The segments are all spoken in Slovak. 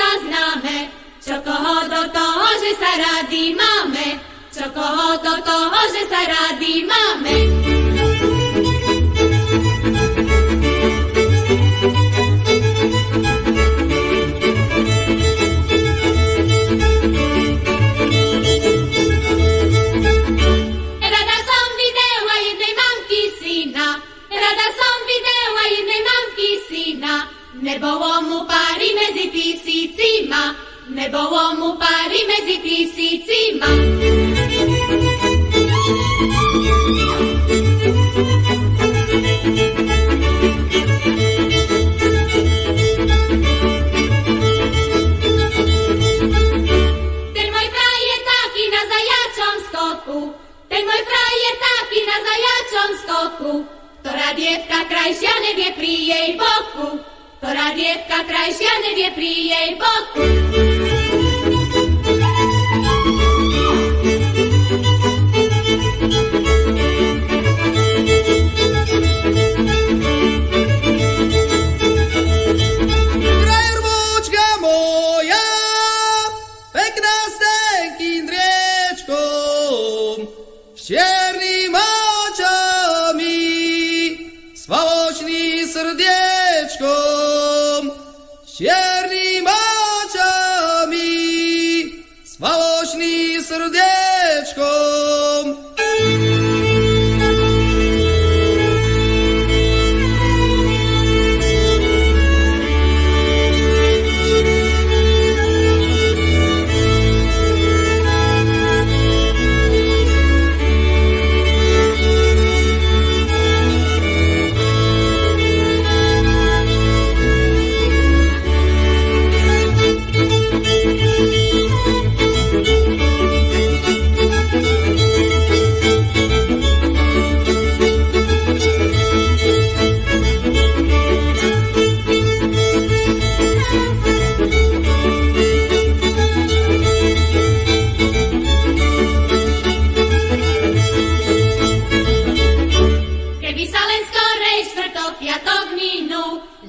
sa známe, čo koho do toho, že sa radi máme, čo koho do toho, že sa radi máme. Nebolo mu páry medzi tisícima, nebolo mu páry medzi tisícima. Ten môj kraj je taký na zajačom skoku, ten môj kraj je taký na zajačom skoku, ktorá dievka krajšia nevie pri jej boku. Ktorá dievka krajšia nevie pri jej boku. Krajurbočka moja, pekná s tenkým driečkom, s černým očami, s falošným srdiečkom, černým očami, s falošným srdiečkom.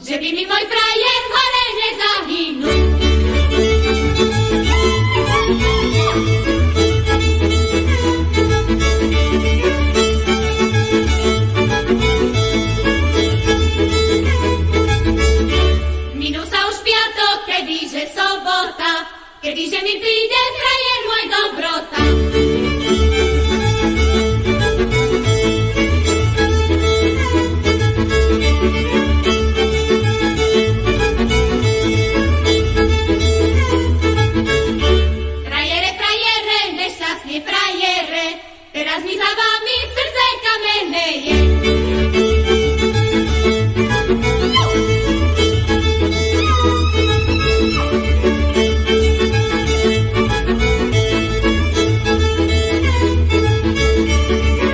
Že by mi môj frajer hore nezahynul. Minul sa už piatok, kedyže sobota, kedyže mi príde frajer môj dobrota. Teraz mi za vami srdce kamenné je.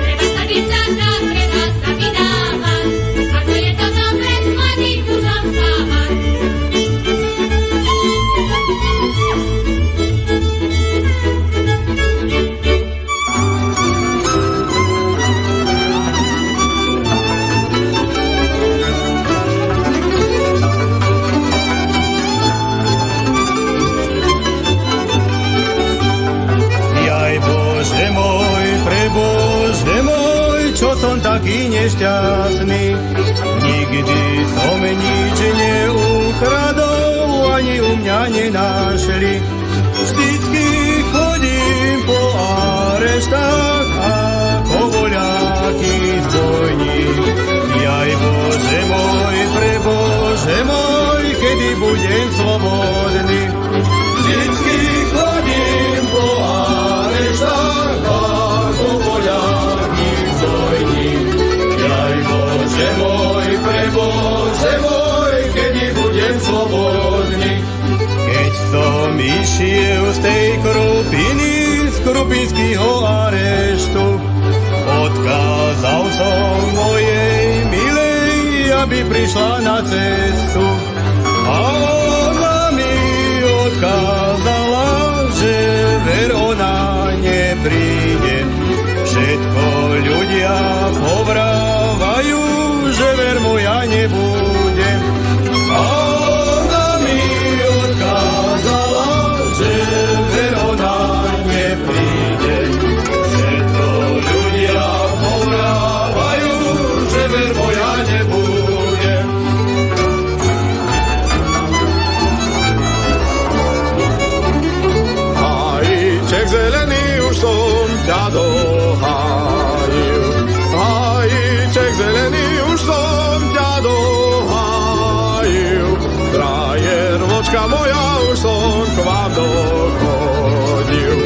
Treba sa dievčatá, treba sa vydávať, ako je to dobre s mladým mužom spávať. Čo som taký nešťastný, nikdy som nič neukradol, ani u mňa nenašli. Vždycky chodím po areštách ako voľaký zbojník. Jaj Bože môj, prebože môj, kedy budem slobodný. Vždycky chodím po areštách ako voľaký zbojník. Jaj Bože môj, prebože môj, kedy budem slobodný. Keď som išiel z tej Krupiny, z krupinského areštu, odkázal som mojej milej, aby prišla na cestu. A ona mi odkázala, že ver ona nepríde. Všetko ľudia povrávajú, že ver moja nebude. A ona mi odkázala, ťa dohájil. Hájíček zelený, už som ťa dohájil. Frajervočka moja, už som k vám dochodil.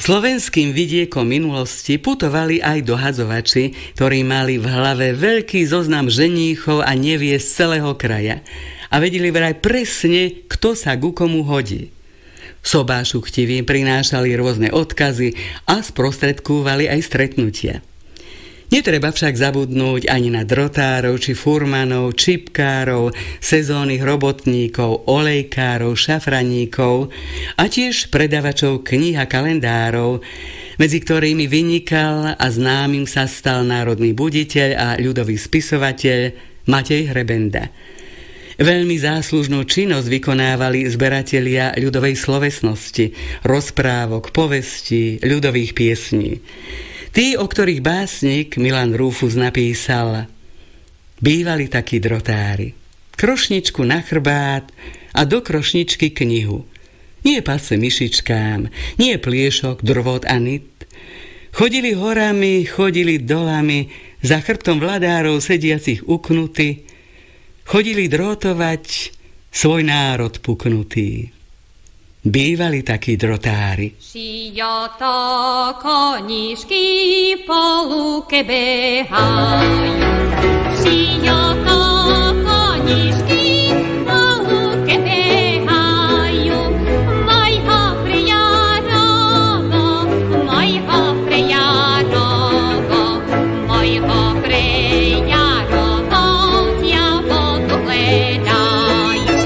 Slovenským vidiekom minulosti putovali aj dohadzovači, ktorí mali v hlave veľký zoznam ženíchov a neviest z celého kraja a vedeli vraj presne, kto sa ku komu hodí. Sobášu chtiví prinášali rôzne odkazy a sprostredkúvali aj stretnutia. Netreba však zabudnúť ani na drotárov či furmanov, čipkárov, sezónnych robotníkov, olejkárov, šafraníkov a tiež predavačov kníh a kalendárov, medzi ktorými vynikal a známym sa stal národný buditeľ a ľudový spisovateľ Matej Hrebenda. Veľmi záslužnú činnosť vykonávali zberatelia ľudovej slovesnosti, rozprávok, povestí, ľudových piesní. Tí, o ktorých básnik Milan Rúfus napísal: bývali takí drotári, krošničku na chrbát a do krošničky knihu. Nie pasce myšičkám, nie pliešok, drvot a nit. Chodili horami, chodili dolami, za chrbtom vladárov sediacich uknutí. Chodili drótovať svoj národ puknutý. Bývali takí drotári. Šijoto konišky po lúke behajú. Šijoto konišky po lúke behajú. Mojho prejarogo, mojho prejarogo, mojho prejarogo, ťa vodu hledajú.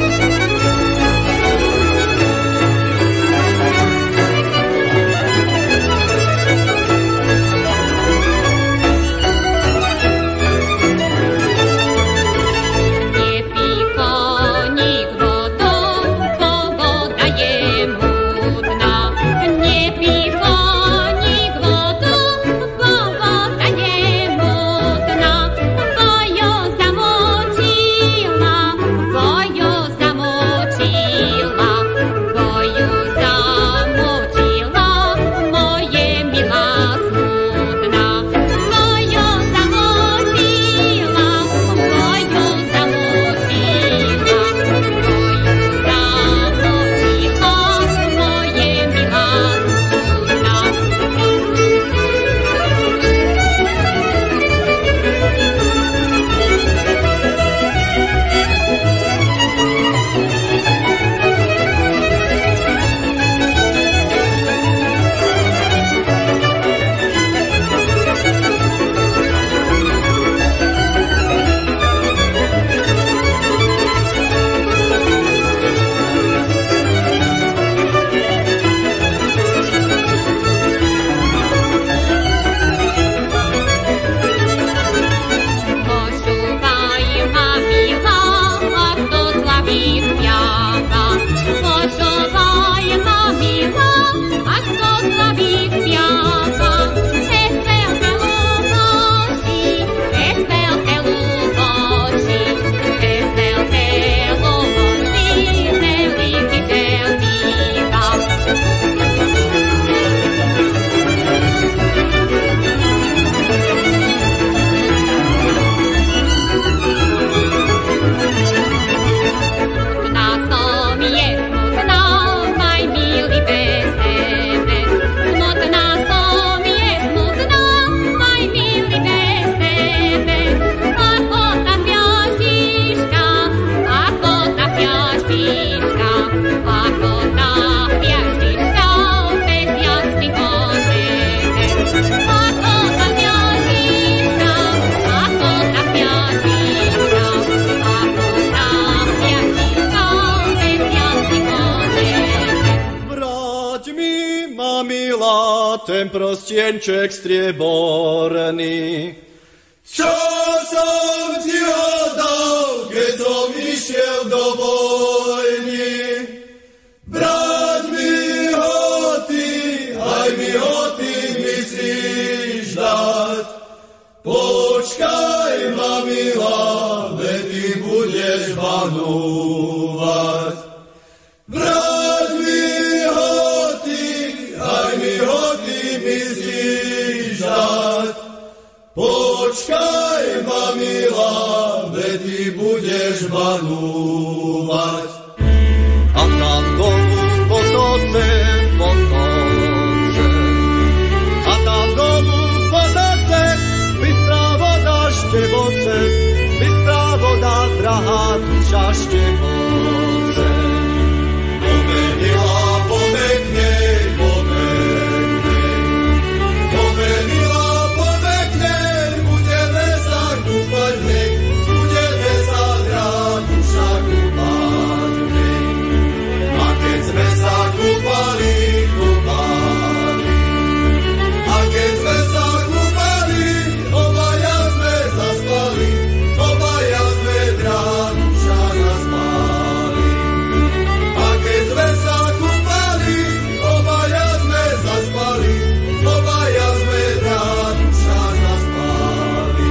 ten prostienček strieborný. Čo som ti oddal, keď som išiel do vojny? Brať mi ho ty, aj mi ho ty myslíš dať. Počkaj, ma milá, veď ty budeš banúvať. Brať mi ho ty, aj mi ho ty myslíš dať. Počkaj, ma milá, veď ty budeš banúvať. A tam dolu po noce, a tam dolu po noce, bystrá voda Števoce, bystrá voda, drahá duša Števoce. Pomenila, pomeknej, pomeknej, pomenila, pomeknej, budeme sa kúpať v nej, budeme sa drahá duša kúpať v nej. A keď sme sa kúpali, a keď sme sa kúpali, obaja sme zaspali, obaja sme drahá duša zaspali. A keď sme sa kúpali, obaja sme zaspali, obaja sme drahá duša zaspali.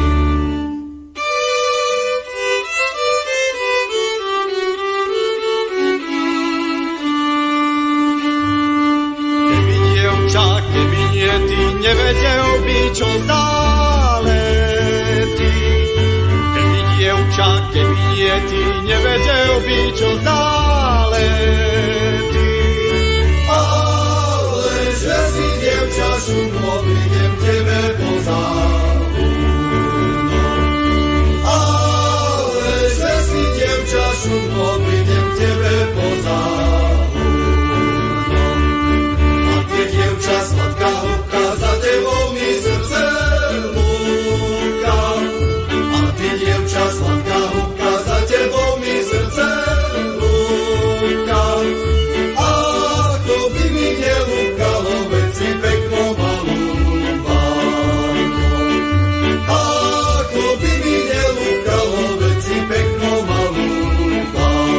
Keby nie ty, nevedel by, čo záletí. Keby dievča, keby nie ty, nevedel by, čo záletí. Ale že si dievča šumno, prídem tebe po záhúnom. Ale že si dievča šumno, prídem tebe po záhúnom. Dievča sladká húbka, za tebou mi srdce lúka. A ty, dievča sladká húbka, za tebou mi srdce lúka. Ako by mi nelúkalo, veď si pekno ma lúbalo. Ako by mi nelúkalo, veď si pekno ma lúbalo.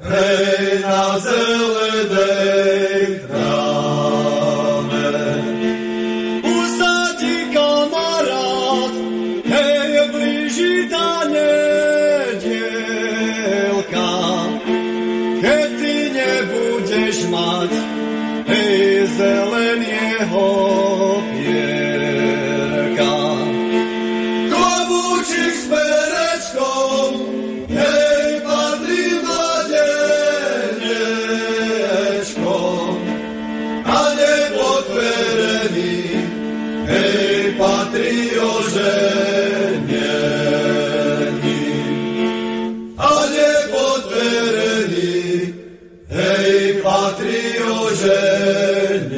Hej, na zelenej tráve. Už sa ti kamarát, hej, blíži tá nedielka. Keď ty nebudeš mať, hej, zeleného pierka. Klobúčik s perečkom, hej, patrí mladenečkom. A nepotverený, hej, patrí oženený. A nepotverený, hej, patrí oženený.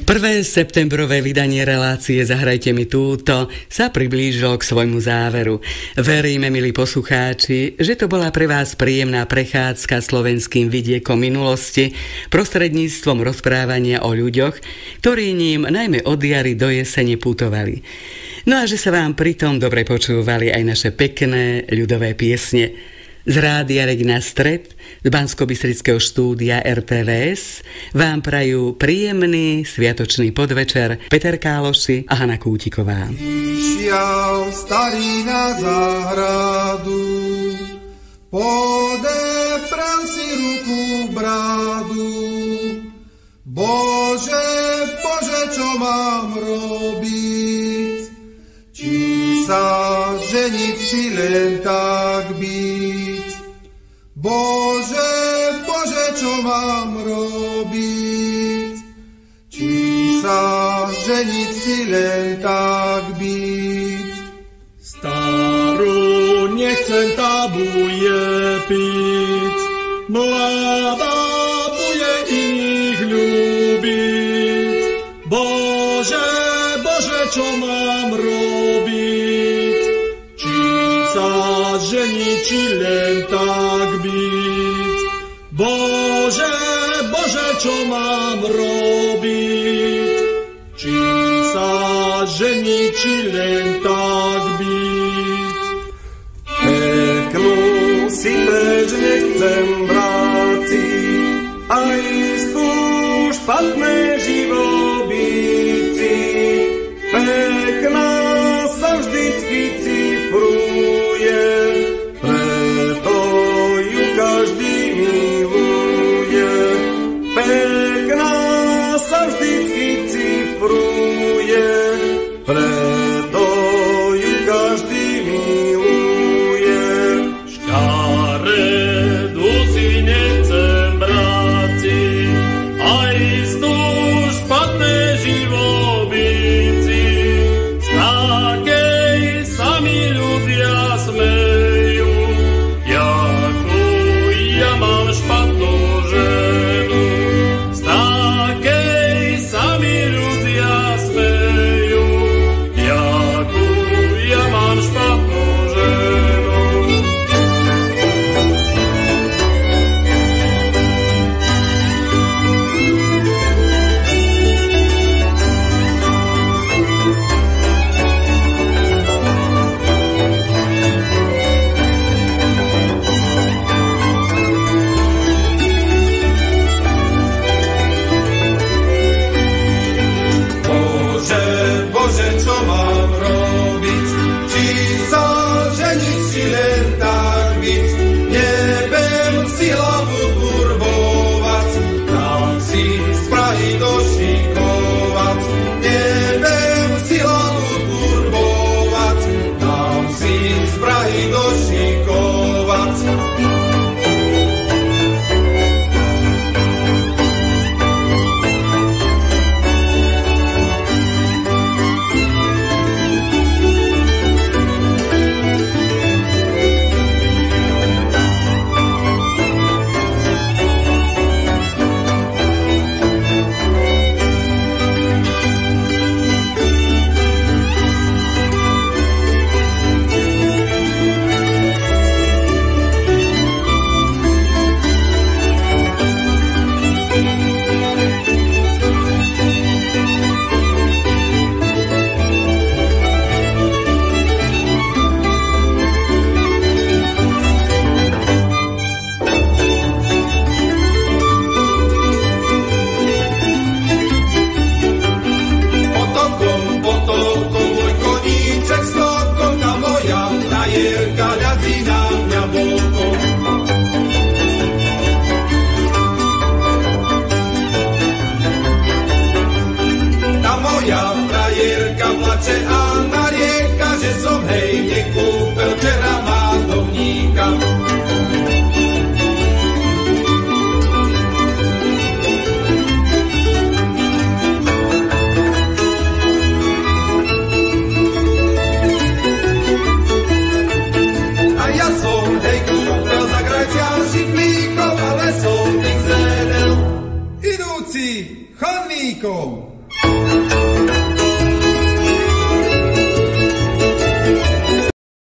1. septembrové vydanie relácie Zahrajte mi túto sa priblížilo k svojmu záveru. Veríme, milí poslucháči, že to bola pre vás príjemná prechádzka slovenským vidiekom minulosti prostredníctvom rozprávania o ľuďoch, ktorí ním najmä od jary do jesene putovali. No a že sa vám pritom dobre počúvali aj naše pekné ľudové piesne. Z Rádia Regina Stred, z Banskobystrického štúdia RTVS vám prajú príjemný sviatočný podvečer Peter Káloši a Hana Kútiková. Išiel starý na záhradu, podeprel si ruku brádu. Bože, Bože, čo mám robiť? Či sa ženiť, či len tak byť. Bože, Bože, čo mám robiť? Či sa ženiť si len tak byť? Starú nechcem, tá bude piť, mladá bude ich ľúbiť. Bože, Bože, čo mám robiť? Či sa ženiť, či len tak byť? Bože, Bože, čo mám robiť? Či sa ženiť, či len tak byť? Peknú si preč nechcem vrátiť, aj tu špatné živobyci. Pekná sa vždycky cifruje, preto ju každý miluje. Pekná sa vždycky cifruje, preto ju každý miluje. Škaredu si nechcem vrátiť, aj tu špatné živobyci. Z takej sa mi ľudia smejú, jakú ja mám špatnú ženu. Z takej sa mi ľudia smejú, jakú ja mám špatnú ženu. Bože, Bože, čo mám robiť? Či sa ženiť si len tak byť? Nebem si hlavu turbovať, dám si z Prahy došikovať. Nebem si hlavu turbovať, dám si z Prahy došikovať. Potokom, môj koníček skokom, tá moja frajerka ľadí na mňa bokom. Tá moja frajerka plače a narieka, že som hej nekúpel včera mádovníka. A ja som hej kúpel za krajcia živlíkov, ale som tých zvedel idúci chodníkom.